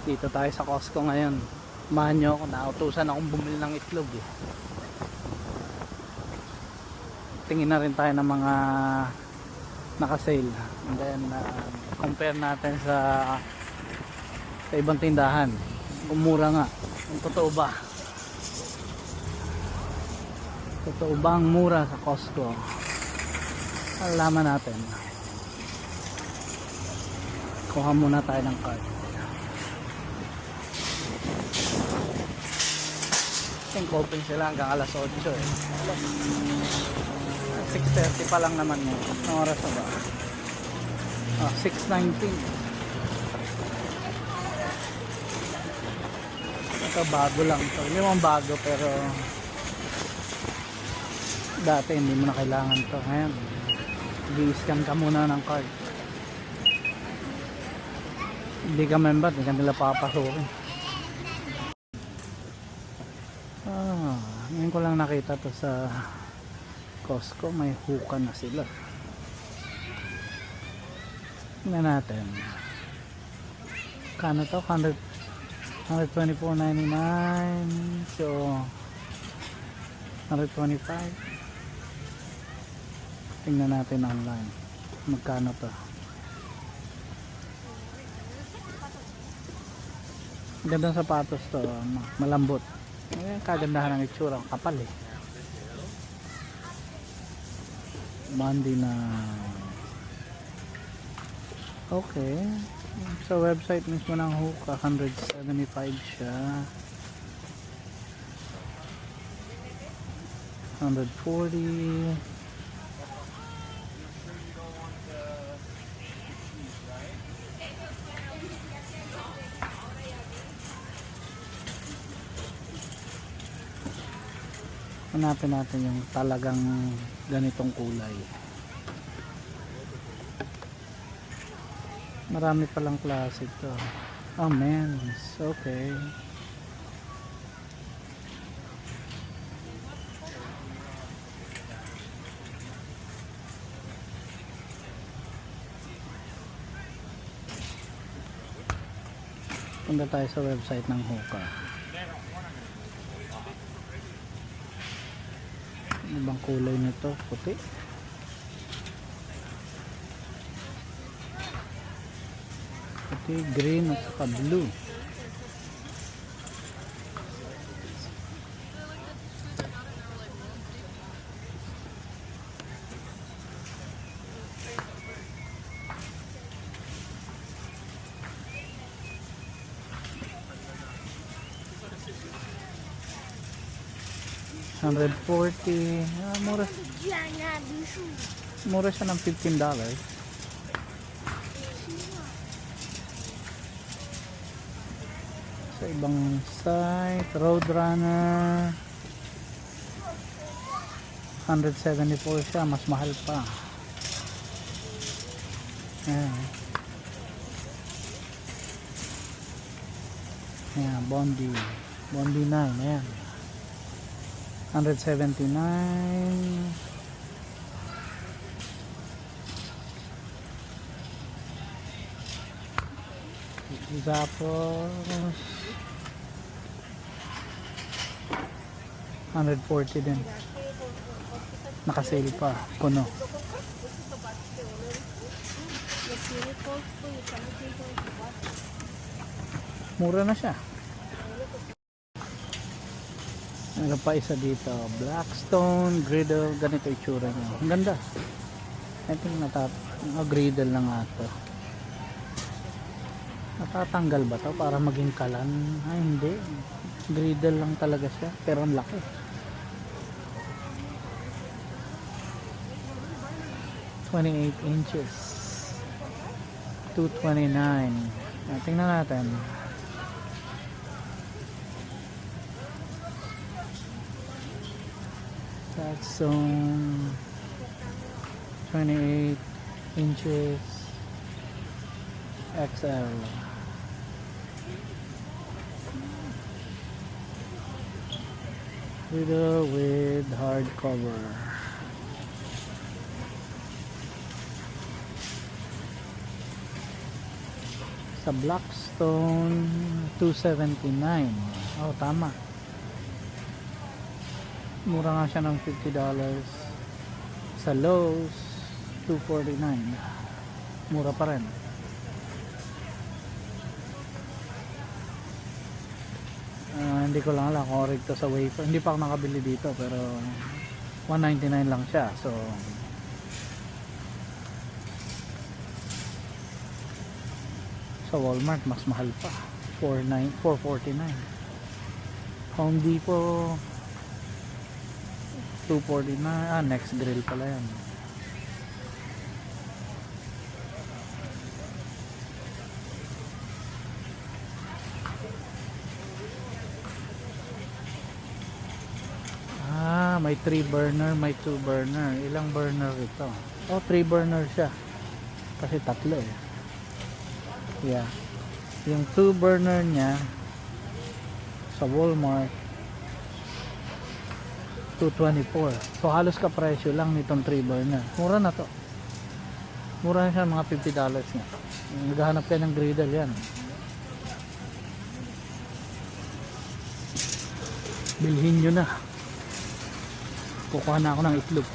Dito tayo sa Costco ngayon. Samahan nyo ako, nautusan akong bumili ng itlog eh. Tingin na rin tayo ng mga naka-sale. And then compare natin sa ibang tindahan. Umura nga. Kung totoo ba? Totoo ba ang mura sa Costco? Alaman natin. Kuha muna tayo ng card. Think open sila hanggang alas 8 eh. 6:30 pa lang naman yun. Anong oras na ba? 6:19. Ito bago lang ito. Hindi naman bago pero dati hindi mo na kailangan ito. Ngayon i-scan ka muna ng card. Hindi ka member, hindi ka nila papasukin. Ngayon ko lang nakita to sa Costco, may hookah na sila. Tingnan natin. Kano to? 124.99. So 125. Tingnan natin online. Magkano to? Ganda ng sapatos to, malambot. Ayan, kagandahan ng itsura, kapal eh. Monday na. Okay. Sa website mismo ng hookah, 175 siya. 140. Hanapin natin yung talagang ganitong kulay. Marami palang klase ito. Oh, men's. Okay. Punta tayo sa website ng hookah. Ibang kulay nito, puti. Puti, green at saka blue. $140. Mura. Mura siya ng $15. Sa ibang site, Roadrunner 174 siya, mas mahal pa. Ayan. Ayan, Bondi 9, ayan. 179. Tapos 140 din. Naka-sale pa, kuno. Mura na siya. Meron pa isa dito, Blackstone Griddle, ganito itsura niya. Ang ganda. I think griddle na nga ito. Natatanggal ba to para maging kalan? Ay hindi, griddle lang talaga siya, pero ang laki. 28 inches, 229. Tingnan natin. That's 28 inches XL. With hardcover. Sa Blackstone, 279. Oh, tama. Mura nga siya ng $50. Sa Lowe's, 249. Mura pa rin. Hindi ko lang alam kung origto sa wafer. Hindi pa ako nakabili dito, pero $199 lang siya. So sa Walmart mas mahal pa, $449. Home Depot, $249. Next Grill pala yan. May 3 burner, may 2 burner. Ilang burner ito? Oh, 3 burner siya. Kasi tatlo eh. Yeah. Yung 2 burner niya sa Walmart, $224. So halos kapresyo lang nitong 3 burner. Mura na to. Mura na siya, mga $50 nga. Naghahanap kayo ng griddle, yan. Bilhin nyo na. Kukuha na ako ng itlog.